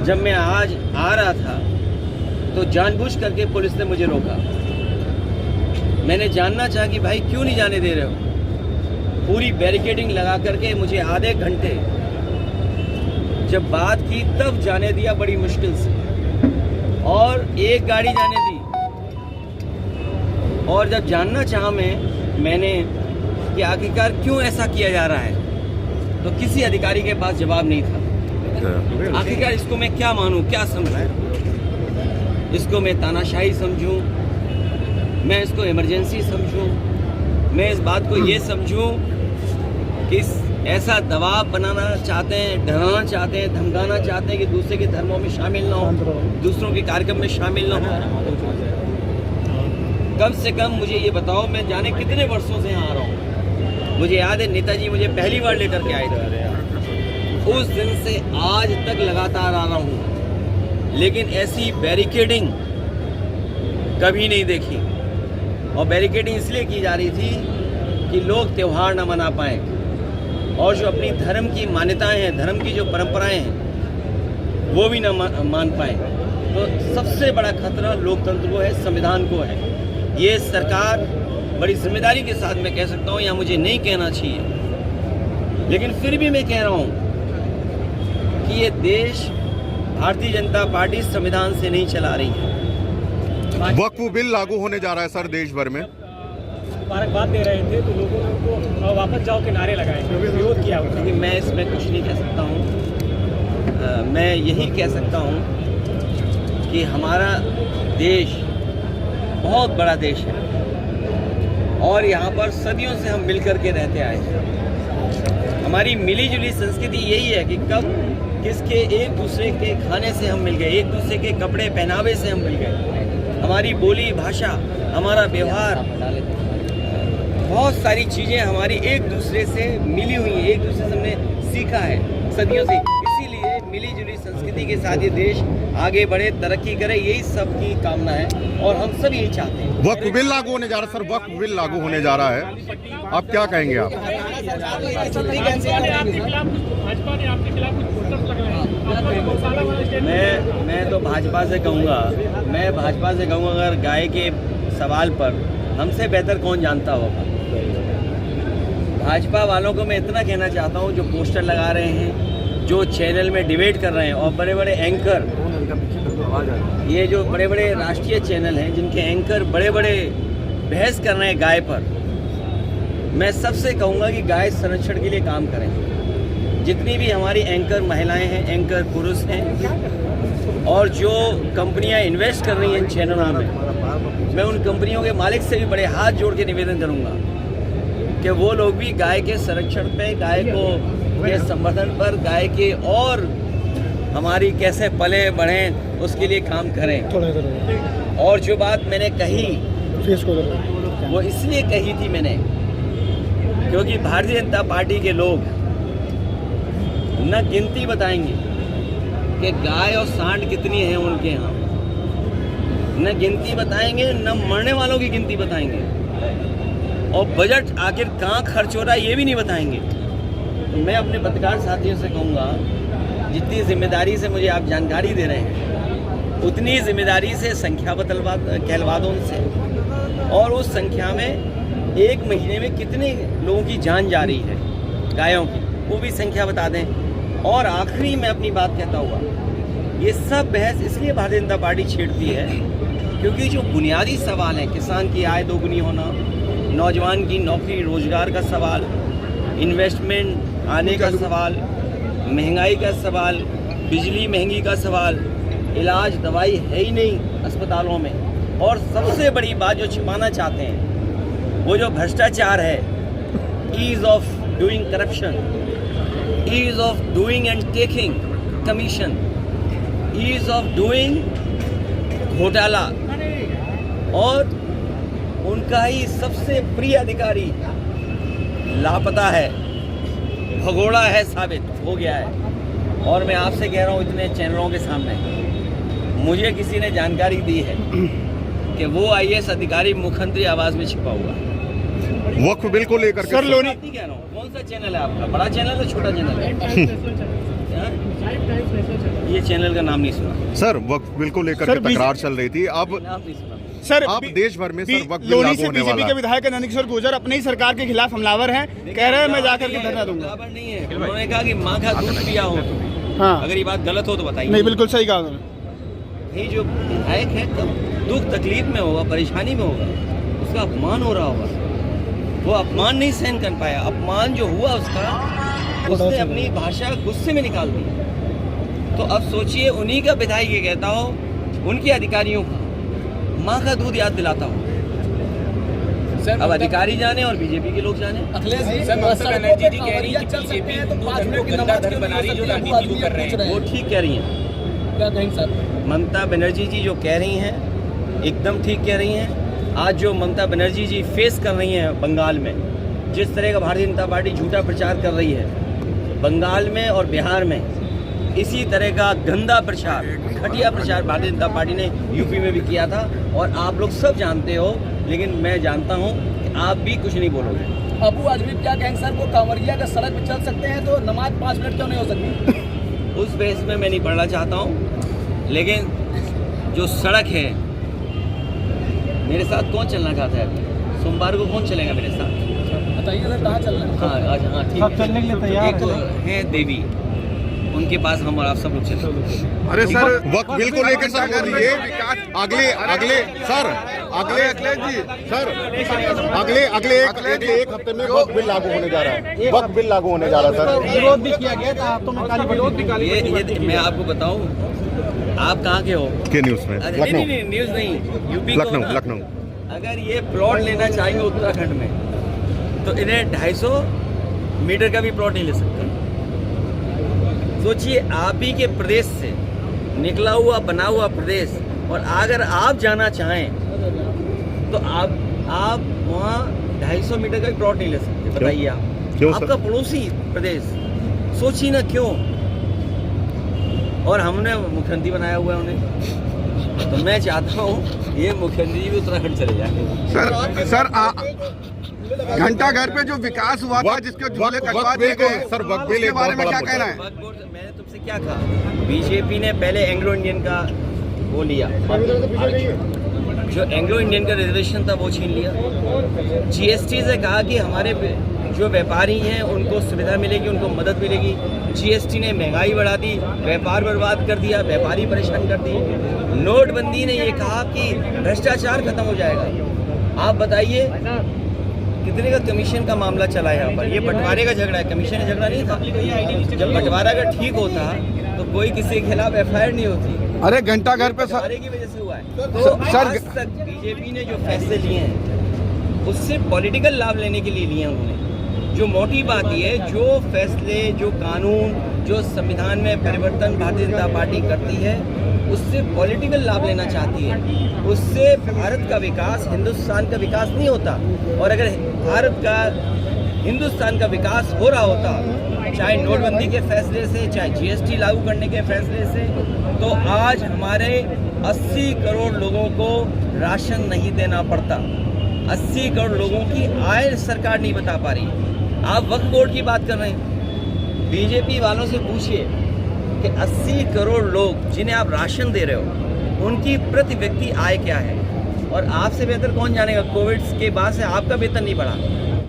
जब मैं आज आ रहा था तो जानबूझ करके पुलिस ने मुझे रोका। मैंने जानना चाहा कि भाई क्यों नहीं जाने दे रहे हो। पूरी बैरिकेडिंग लगा करके मुझे आधे घंटे जब बात की तब जाने दिया बड़ी मुश्किल से, और एक गाड़ी जाने दी। और जब जानना चाहा मैंने कि आखिरकार क्यों ऐसा किया जा रहा है, तो किसी अधिकारी के पास जवाब नहीं था। आखिरकार इसको मैं क्या मानूं, क्या समझूं? इसको मैं तानाशाही समझूं, मैं इसको इमरजेंसी समझूं, मैं इस बात को ये समझूं कि ऐसा दबाव बनाना चाहते हैं, डराना चाहते हैं, धमकाना चाहते हैं कि दूसरे के धर्मों में शामिल ना हो, दूसरों के कार्यक्रम में शामिल ना हो। कम से कम मुझे ये बताओ, मैं जाने कितने वर्षों से यहाँ आ रहा हूँ। मुझे याद है नेताजी मुझे पहली बार लेकर के आए थे, उस दिन से आज तक लगातार आ रहा हूँ, लेकिन ऐसी बैरिकेडिंग कभी नहीं देखी। और बैरिकेडिंग इसलिए की जा रही थी कि लोग त्यौहार न मना पाएँ, और जो अपनी धर्म की मान्यताएं हैं, धर्म की जो परंपराएं हैं, वो भी न मान पाए। तो सबसे बड़ा खतरा लोकतंत्र को है, संविधान को है। ये सरकार बड़ी जिम्मेदारी के साथ मैं कह सकता हूँ, या मुझे नहीं कहना चाहिए, लेकिन फिर भी मैं कह रहा हूँ कि ये देश भारतीय जनता पार्टी संविधान से नहीं चला रही है। वक्फ बिल लागू होने जा रहा है सर देश भर में। मुबारकबाद दे रहे थे तो लोगों ने उनको वापस जाओ के नारे लगाए, विरोध किया। लेकिन मैं इसमें कुछ नहीं कह सकता हूँ। मैं यही कह सकता हूँ कि हमारा देश बहुत बड़ा देश है, और यहाँ पर सदियों से हम मिल कर के रहते आए हैं। हमारी मिली जुली संस्कृति यही है कि कब किसके एक दूसरे के खाने से हम मिल गए, एक दूसरे के कपड़े पहनावे से हम मिल गए। हमारी बोली भाषा, हमारा व्यवहार, बहुत सारी चीज़ें हमारी एक दूसरे से मिली हुई हैं, एक दूसरे से हमने सीखा है सदियों से। इसीलिए मिली जुली संस्कृति के साथ ये देश आगे बढ़े, तरक्की करे, यही सबकी कामना है, और हम सब यही चाहते हैं। वक्फ बिल लागू होने जा रहा है सर, वक्फ बिल लागू होने जा रहा है, आप क्या कहेंगे? आप मैं तो भाजपा से कहूँगा, अगर गाय के सवाल पर हमसे बेहतर कौन जानता होगा। भाजपा वालों को मैं इतना कहना चाहता हूँ, जो पोस्टर लगा रहे हैं, जो चैनल में डिबेट कर रहे हैं, और बड़े बड़े एंकर, ये जो बड़े बड़े राष्ट्रीय चैनल हैं जिनके एंकर बड़े बड़े बहस कर रहे हैं गाय पर, मैं सबसे कहूँगा कि गाय संरक्षण के लिए काम करें। जितनी भी हमारी एंकर महिलाएं हैं, एंकर पुरुष हैं, और जो कंपनियां इन्वेस्ट कर रही हैं चैनलों में, मैं उन कंपनियों के मालिक से भी बड़े हाथ जोड़ के निवेदन करूंगा कि वो लोग भी गाय के संरक्षण पे, गाय को के संवर्धन पर, गाय के और हमारी कैसे पले बढ़ें उसके लिए काम करें। और जो बात मैंने कही वो इसलिए कही थी मैंने, क्योंकि भारतीय जनता पार्टी के लोग न गिनती बताएंगे कि गाय और सांड कितनी है उनके यहाँ, न गिनती बताएंगे, न मरने वालों की गिनती बताएंगे, और बजट आखिर कहाँ खर्च हो रहा है ये भी नहीं बताएंगे। तो मैं अपने पत्रकार साथियों से कहूँगा, जितनी जिम्मेदारी से मुझे आप जानकारी दे रहे हैं, उतनी जिम्मेदारी से संख्या कहलवा दो उनसे, और उस संख्या में एक महीने में कितने लोगों की जान जा रही है गायों की, वो भी संख्या बता दें। और आखिरी में अपनी बात कहता हुआ, ये सब बहस इसलिए भारतीय जनता पार्टी छेड़ती है क्योंकि जो बुनियादी सवाल हैं, किसान की आय दोगुनी होना, नौजवान की नौकरी रोजगार का सवाल, इन्वेस्टमेंट आने का सवाल, महंगाई का सवाल, बिजली महंगी का सवाल, इलाज दवाई है ही नहीं अस्पतालों में, और सबसे बड़ी बात जो छिपाना चाहते हैं वो जो भ्रष्टाचार है, ease of doing corruption, ease of doing and taking commission, ease of doing घोटाला, और उनका ही सबसे प्रिय अधिकारी लापता है, भगोड़ा है, साबित हो गया है। और मैं आपसे कह रहा हूँ इतने चैनलों के सामने, मुझे किसी ने जानकारी दी है कि वो आईएएस अधिकारी मुख्यमंत्री आवास में छिपा हुआ है। वक्फ बिल को लेकर सर लोनी कह रहा हूँ, कौन सा चैनल है आपका, बड़ा चैनल है छोटा चैनल है? ये चैनल का नाम नहीं सुना। सर वक्फ बिल को लेकर के तकरार चल रही थी, अब नाम नहीं सुना। सर आप देश भर में सर वक्फ बिल लोनी लागू से होने बीजेपी वाला के है। विधायक नंदकिशोर गुर्जर अपनी ही सरकार के खिलाफ हमलावर हैं, कह रहे हैं मैं जाकर के धरना दूंगा। बराबर नहीं है, उन्होंने कहा कि माँ का दूध पिया हो। हाँ अगर ये बात गलत हो तो बताइए। नहीं, बिल्कुल सही कहा उन्होंने। ये जो विधायक है तब दुख तकलीफ में होगा, परेशानी में होगा, उसका अपमान हो रहा होगा, वो अपमान नहीं सहन कर पाया। अपमान जो हुआ उसने अपनी भाषा गुस्से में निकाल दी। तो अब सोचिए, उन्हीं का विधायक ये कहता हो, उनके अधिकारियों को माँ का दूध याद दिलाता हो। अब अधिकारी जाने और बीजेपी के लोग जाने। अखिलेश जी, ममता बनर्जी जी कह रही है कि बीजेपी को गंदा धर्म बना रही है, जो राजनीति वो कर रहे हैं। वो ठीक कह रही हैं। क्या कहेंगे सर? ममता बनर्जी जी जो कह रही हैं एकदम ठीक कह रही हैं। आज जो ममता बनर्जी जी फेस कर रही हैं बंगाल में, जिस तरह का भारतीय जनता पार्टी झूठा प्रचार कर रही है बंगाल में और बिहार में, इसी तरह का गंदा प्रचार, घटिया प्रचार भारतीय जनता पार्टी ने यूपी में भी किया था। और आप लोग सब जानते हो, लेकिन मैं जानता हूं कि आप भी कुछ नहीं बोलोगे। अबू आजमी क्या कहेंगे सर? वो कांवरिया अगर सड़क पे चल सकते हैं तो नमाज 5 मिनट क्यों नहीं हो सकती? उस बेस में मैं नहीं पढ़ना चाहता हूँ, लेकिन जो सड़क है, मेरे साथ कौन चलना चाहता है? सोमवार को कौन चलेगा मेरे साथ? बताइए सर, कहाँ चल रहा है? हाँ आज, हाँ ठीक है। चलने के लिए तैयार एक है देवी, उनके पास हम और आप सब लोग चले। अरे सर वक्फ बिल को लेकर सर ये अगले एक हफ्ते में वक्फ बिल लागू होने जा रहा है। वक्फ बिल लागू होने जा रहा है सर। विरोध भी किया गया था, तो ये मैं आपको बताऊं, आप कहाँ के हो? के न्यूज़ में अरे लखनऊ, नहीं, न्यूज़ नहीं, यूपी को ना। लखनऊ। अगर ये प्लॉट लेना चाहेंगे उत्तराखंड में, तो इन्हें 250 मीटर का भी प्लॉट नहीं ले सकते। सोचिए, आप ही के प्रदेश से निकला हुआ बना हुआ प्रदेश, और अगर आप जाना चाहें तो आप वहाँ 250 मीटर का भी प्लॉट नहीं ले सकते। बताइए आप, क्यों सर? आपका पड़ोसी प्रदेश, सोचिए ना क्यों। और हमने मुख्यमंत्री बनाया हुआ है उन्हें, तो मैं चाहता हूँ ये मुख्यमंत्री जी भी उत्तराखंड चले जाए। सर घंटा घर पे जो विकास हुआ था, जिसके झूले कटवा दिए गए, सर वक्फ बिल उसके एक बारे बहुत में बड़ा क्या मुद्दा कहना है। है? मैंने तुमसे क्या कहा? बीजेपी ने पहले एंग्लो इंडियन का वो लिया, जो एंग्लो इंडियन का रिजर्वेशन था वो छीन लिया। जीएसटी से कहा कि हमारे जो व्यापारी हैं उनको सुविधा मिलेगी, उनको मदद मिलेगी। जीएसटी ने महंगाई बढ़ा दी, व्यापार बर्बाद कर दिया, व्यापारी परेशान कर दिए। नोटबंदी ने ये कहा कि भ्रष्टाचार खत्म हो जाएगा। आप बताइए कितने का कमीशन का मामला चला है यहाँ पर? ये बंटवारे का झगड़ा है, कमीशन का झगड़ा नहीं था। जब बंटवारा का ठीक होता तो कोई किसी के खिलाफ एफआईआर नहीं होती। अरे घंटा घर पे बंटवारे की वजह से हुआ है। तो आज तक बीजेपी ने जो फैसले लिए हैं उससे पॉलिटिकल लाभ लेने के लिए लिए हैं उन्होंने। जो मोटी बात ये है, जो फैसले, जो कानून, जो संविधान में परिवर्तन भारतीय जनता पार्टी करती है, उससे पॉलिटिकल लाभ लेना चाहती है। उससे भारत का विकास, हिंदुस्तान का विकास नहीं होता। और अगर भारत का, हिंदुस्तान का विकास हो रहा होता, चाहे नोटबंदी के फैसले से, चाहे जीएसटी लागू करने के फैसले से, तो आज हमारे 80 करोड़ लोगों को राशन नहीं देना पड़ता। 80 करोड़ लोगों की आय सरकार नहीं बता पा रही। आप वक्फ बोर्ड की बात कर रहे हैं, बीजेपी वालों से पूछिए कि 80 करोड़ लोग जिन्हें आप राशन दे रहे हो, उनकी प्रति व्यक्ति आय क्या है? और आपसे बेहतर कौन जानेगा, कोविड के बाद से आपका वेतन नहीं बढ़ा।